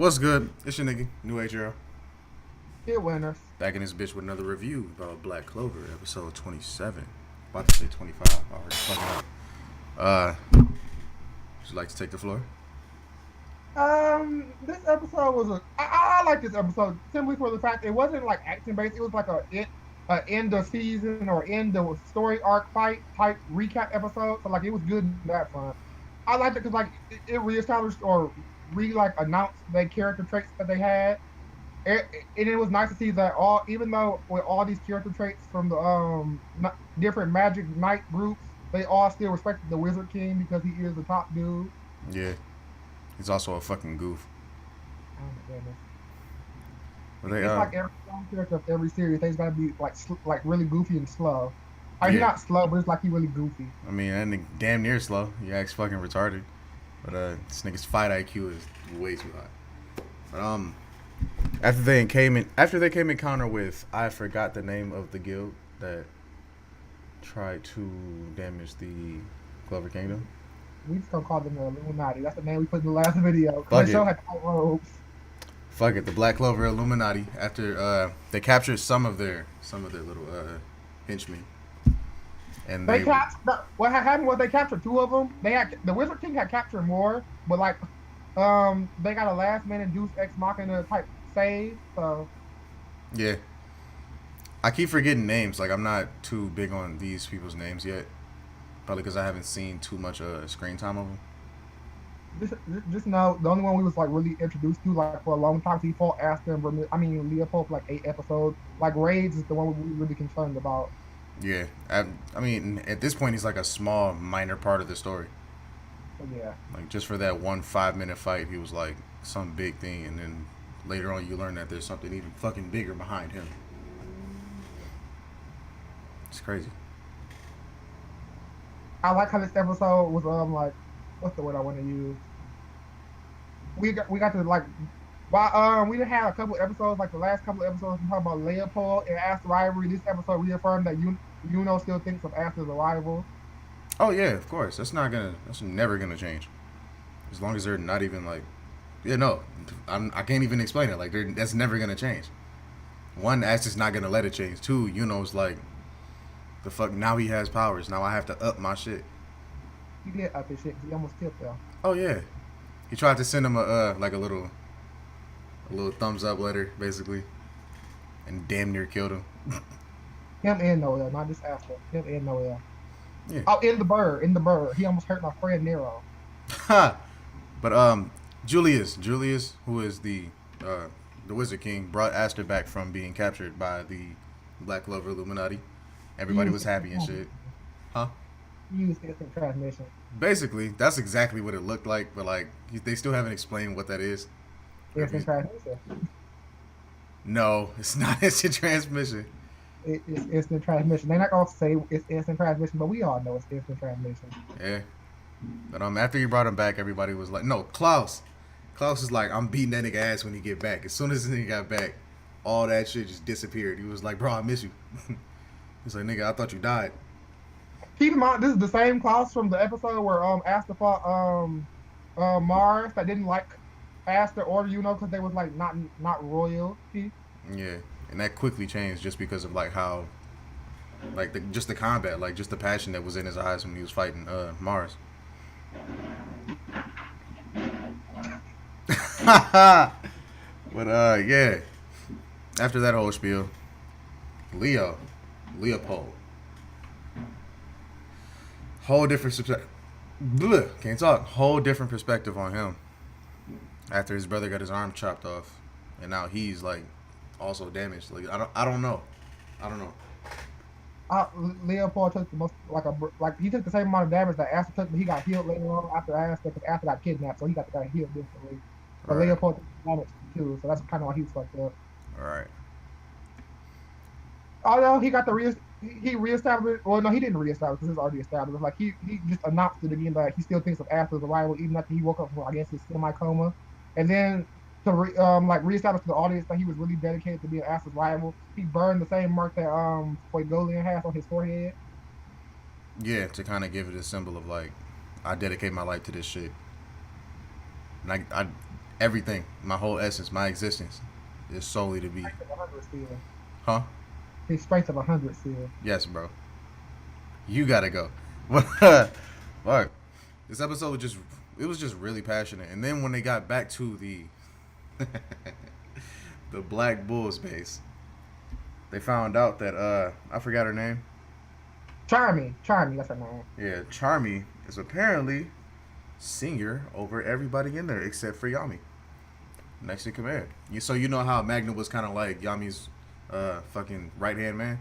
What's good? It's your nigga, New Age Hero. It winners. Back in this bitch with another review about Black Clover, episode 27. About to say 25. I already fucking up. Would you like to take the floor? This episode was I like this episode simply for the fact it wasn't like action based. It was like a end of season or end of story arc fight type recap episode. So like it was good in that front. I liked it because like it reestablished or like announced the character traits that they had. And it was nice to see that all, even though with all these character traits from the different Magic Knight groups, they all still respected the Wizard King because he is the top dude. Yeah. He's also a fucking goof. Oh my goodness. But they, It's like every strong character of every series, they's gotta be like really goofy and slow. Like, he's yeah. not slow, but it's like he really goofy. I mean, that nigga damn near slow. He acts fucking retarded. But this nigga's fight IQ is way too high. But after they came in counter with, I forgot the name of the guild that tried to damage the Clover Kingdom. We just gonna call them the Illuminati. That's the name we put in the last video. Fuck Cause the show it. had tight robes. Fuck it, the Black Clover Illuminati. After they captured some of their little henchmen, and They they captured. What had happened was they captured two of them. They had the Wizard King had captured more, but like they got a last minute Deus Ex Machina type save. So yeah. I keep forgetting names. Like I'm not too big on these people's names yet. Probably because I haven't seen too much screen time of them. just just know the only one we was like really introduced to like for a long time. So he fought Asta and Leopold for like 8 episodes. Like Raids is the one we really concerned about. Yeah, I mean, at this point, he's like a small, minor part of the story. So yeah. Like just for that 1 5 minute fight, he was like some big thing, and then later on, you learn that there's something even fucking bigger behind him. It's crazy. I like how this episode was like what's the word I want to use? We got to like while we done had a couple episodes like the last couple of episodes we talked about Leopold and Asta's rivalry. This episode reaffirmed that Yuno still thinks of Asta's a rival. Oh yeah, of course. That's never gonna change. As long as they're not even like, yeah, no, I can't even explain it. Like, that's never gonna change. One, Ash is not gonna let it change. Two, Yuno's like, the fuck. Now he has powers. Now I have to up my shit. He did up his shit 'cause he almost killed them. Oh yeah, he tried to send him a like a little thumbs up letter, basically, and damn near killed him. Him and Noel, not just Asta. Him and Noel. Yeah. Oh, in the bird. He almost hurt my friend Nero. Ha. But Julius, who is the Wizard King, brought Aster back from being captured by the Black Clover Illuminati. Everybody was happy and shit. Huh? Use instant transmission. Basically, that's exactly what it looked like, but like they still haven't explained what that is. Instant transmission. No, it's not instant transmission. It's instant transmission. They're not gonna say it's instant transmission, but we all know it's instant transmission. Yeah. But after you brought him back, everybody was like, no, Klaus. Klaus is like, I'm beating that nigga ass when he get back. As soon as the nigga got back, all that shit just disappeared. He was like, bro, I miss you. He's like, nigga, I thought you died. Keep in mind, this is the same Klaus from the episode where Asta fought Mars that didn't like Asta or because they was like not royalty. Yeah. And that quickly changed just because of like how, like just the combat, like just the passion that was in his eyes when he was fighting Mars. But yeah. After that whole spiel, Leopold, whole different can't talk. Whole different perspective on him. After his brother got his arm chopped off, and now he's like also damaged. Like I don't know. Uh, Leopold took the most like he took the same amount of damage that Asta took, but he got healed later on after Asta because Asta got kidnapped, so he got healed differently. But Right. Leopold took damage too, so that's kind of why he's fucked up. All right. Although he got he reestablished. Well, no, he didn't reestablish because it's already established. Like he just announced it again that he still thinks of Asta's arrival even after he woke up from I guess his semi coma, and then to like reestablish to the audience that he was really dedicated to being Asta's rival. He burned the same mark that Fuegolian has on his forehead. Yeah, to kind of give it a symbol of like, I dedicate my life to this shit. And Everything, my whole essence, my existence, is solely to be. Strength of 100 still. Huh? His strength of 100 still. Yes, bro. You gotta go. Fuck. This episode was just it was just really passionate. And then when they got back to the the Black Bulls base, they found out that I forgot her name. Charmy, that's her name. Yeah, Charmy is apparently senior over everybody in there except for Yami. Next in command. So you know how Magna was kind of like Yami's fucking right hand man.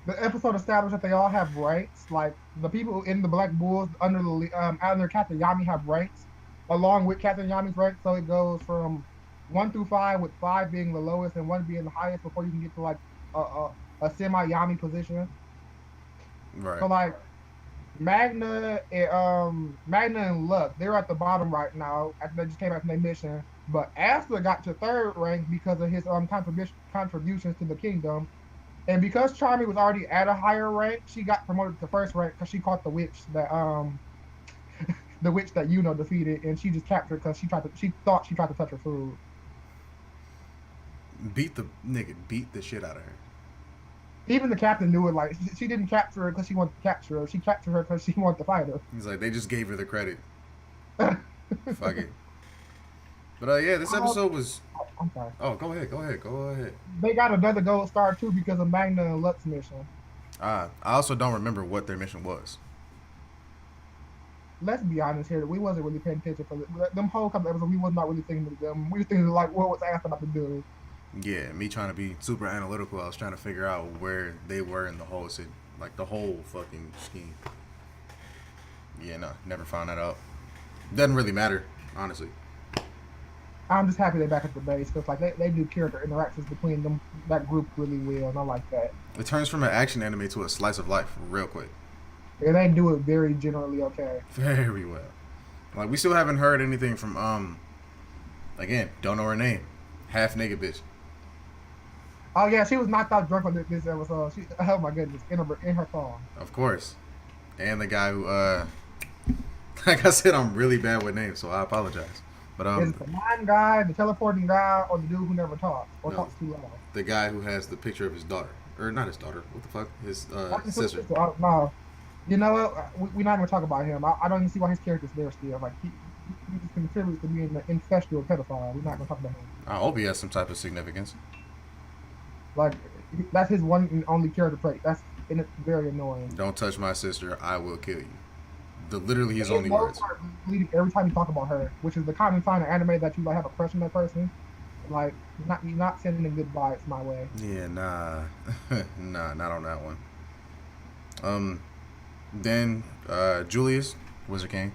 The episode established that they all have ranks. Like the people in the Black Bulls under Captain Yami have ranks, along with Captain Yami's rank. So it goes from 1 through 5, with 5 being the lowest and 1 being the highest before you can get to like a semi Yami position. Right. So like Magna and Lux, they're at the bottom right now after they just came back from their mission. But Asta got to 3rd rank because of his contributions to the kingdom. And because Charmy was already at a higher rank, she got promoted to 1st rank because she caught the witch that the witch that Yuno defeated, and she just captured because she thought she tried to touch her food. Beat the shit out of her. Even the captain knew it. Like she didn't capture her because she wanted to capture her. She captured her because she wanted to fight her. He's like, they just gave her the credit. Fuck it. But yeah, this episode was. I'm sorry. Oh, go ahead. They got another gold star too because of Magna and Lux mission. I also don't remember what their mission was. Let's be honest here. We wasn't really paying attention for them whole couple episodes. We was not really thinking of them. We were thinking like what was asked about to do. Yeah, me trying to be super analytical. I was trying to figure out where they were in the whole the whole fucking scheme. Yeah, no, never found that out. Doesn't really matter, honestly. I'm just happy they're back at the base because like they do character interactions between them, that group really well, and I like that. It turns from an action anime to a slice of life real quick. And they do it very generally okay. Very well. Like we still haven't heard anything from again, don't know her name. Half naked bitch. Oh yeah, she was knocked out drunk on this episode. Oh my goodness, in her song. Of course. And the guy who like I said, I'm really bad with names, so I apologize. But is it the mind guy, the teleporting guy, or the dude who never talks or talks too loud? The guy who has the picture of his daughter, or not his daughter. What the fuck? His sister. No, you know what? We're not gonna talk about him. I don't even see why his character's there still. Like he just contributes to being an incestual pedophile. We're not gonna talk about him. I hope he has some type of significance. Like that's his one and only character trait. And it's very annoying. Don't touch my sister, I will kill you. Literally his only words. Every time you talk about her, which is the common sign of anime that you like have a crush on that person, like you're not sending good vibes my way. Yeah, nah, nah, not on that one. Then Julius, Wizard King,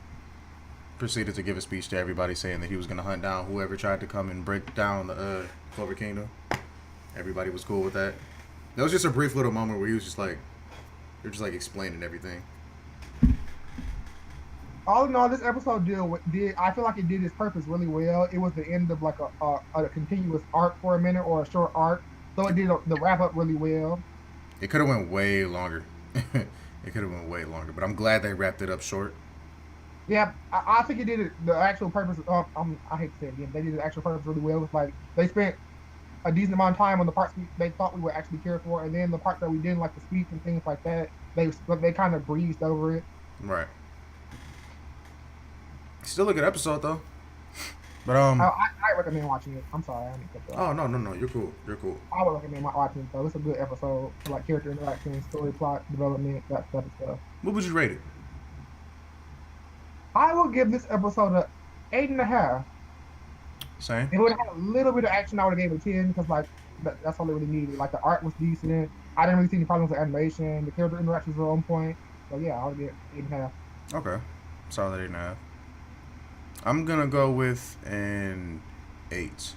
proceeded to give a speech to everybody saying that he was gonna hunt down whoever tried to come and break down the Clover Kingdom. Everybody was cool with that. That was just a brief little moment where he was just like, they're just like explaining everything. All in all, this episode I feel like it did its purpose really well. It was the end of like a continuous arc for a minute, or a short arc, so it did the wrap up really well. It could have went way longer. But I'm glad they wrapped it up short. Yeah, I think it did the actual purpose. I hate to say it again, they did the actual purpose really well. Like they spent a decent amount of time on the parts they thought we would actually care for, and then the parts that we didn't, like the speech and things like that, they kind of breezed over it. Right. Still a good episode though. But I recommend watching it. I'm sorry, I didn't cut that. Oh no, you're cool. I would recommend watching it though. It's a good episode for like character interaction, story, plot development, that type of stuff. What would you rate it? I will give this episode a 8.5. Same. If it would have had a little bit of action, I would have gave it a 10 because like that's all it really needed. Like the art was decent. I didn't really see any problems with animation. The character interactions were on point. So yeah, I would give it 8.5. Okay, solid 8.5. I'm gonna go with an 8.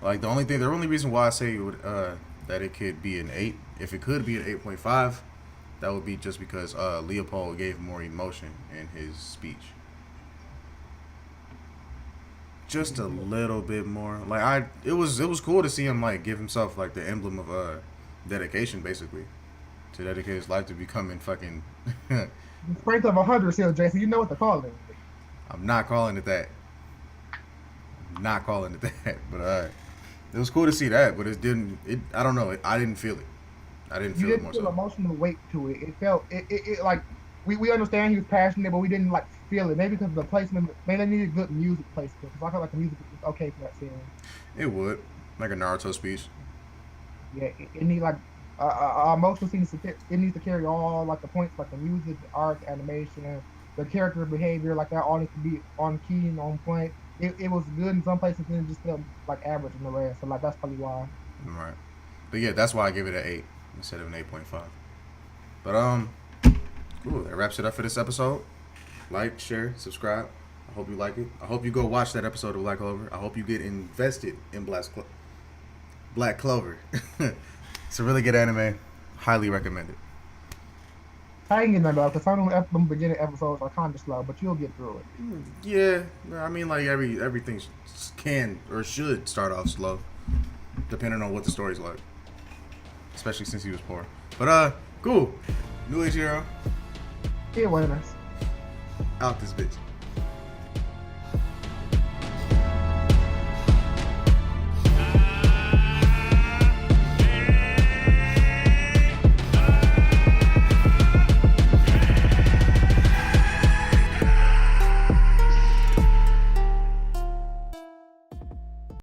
Like the only reason why I say it would, that it could be an 8, if it could be an 8.5, that would be just because Leopold gave more emotion in his speech. Just a little bit more. Like it was cool to see him like give himself like the emblem of dedication, basically, to dedicate his life to becoming fucking. Strength of 100 still, Jason. You know what to call it. I'm not calling it that. I'm not calling it that. But it was cool to see that. But it didn't. I don't know. I didn't feel it. I didn't You feel it didn't more feel so. emotional weight to it. It felt it like we understand he was passionate, but we didn't like feel it. Maybe because of the placement. Maybe they needed good music placement. Because I felt like the music was okay for that scene. It would like a Naruto speech. Yeah, it need like emotional scenes. It needs to carry all like the points, like the music, the art, the animation, the character behavior, like that all needs to be on key and on point. It was good in some places, and it just felt like average in the rest. So like that's probably why. Right. But yeah, that's why I give it an 8 instead of an 8.5. But cool. That wraps it up for this episode. Like, share, subscribe. I hope you like it. I hope you go watch that episode of Black Clover. I hope you get invested in Black Clover. It's a really good anime. Highly recommend it. I ain't getting that though, because some of them beginning episodes are kind of slow, but you'll get through it. Yeah, I mean, like everything can or should start off slow, depending on what the story's like. Especially since he was poor. But cool. New Age Hero It was. out this bitch.